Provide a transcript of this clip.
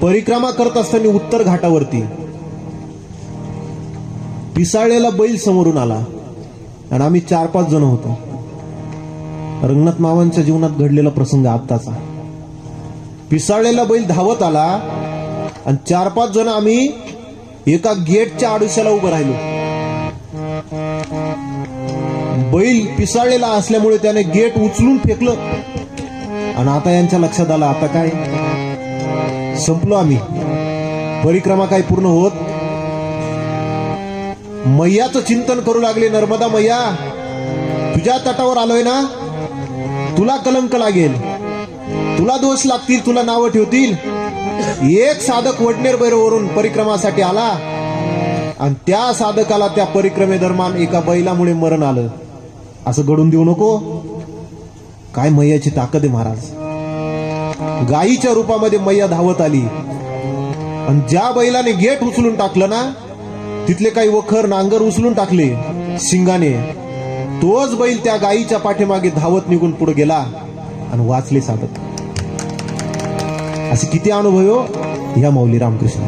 परिक्रमा करत असताना उत्तर घाटावरती पिसाळलेला बैल समोरून आला आणि आम्ही 4-5 जण होतो. रंगनाथ मामांच्या जीवनात घडलेला प्रसंग आत्ताचा. पिसाळलेला बैल धावत आला आणि 4-5 जण आम्ही एका गेटच्या आडुशाला उभं राहिलो. बैल पिसाळलेला असल्यामुळे त्याने गेट उचलून फेकलं आणि आता यांच्या लक्षात आलं आता काय संपलो आम्ही. परिक्रमा काय पूर्ण होत. मैयाचं चिंतन करू लागले. नर्मदा मैया, तुझ्या तटावर आलोय ना, तुला कलंक लागेल, तुला दोष लागतील, तुला नावं ठेवतील. एक साधक वडनेर बैरवरून परिक्रमासाठी आला आणि त्या साधकाला त्या परिक्रमेदरम्यान एका बैलामुळे मरण आलं. असं घडून देऊ नको. काय मैयाची ताकद आहे महाराज. गायीच्या रूपामध्ये मैया धावत आली आणि ज्या बैलाने गेट उचलून टाकलं ना, तिथले काही वखर नांगर उचलून टाकले शिंगाने, तोच बैल त्या गायीच्या पाठीमागे धावत निघून पुढे गेला आणि वाचले साधक. असे किती अनुभव हो ह्या माऊली रामकृष्ण.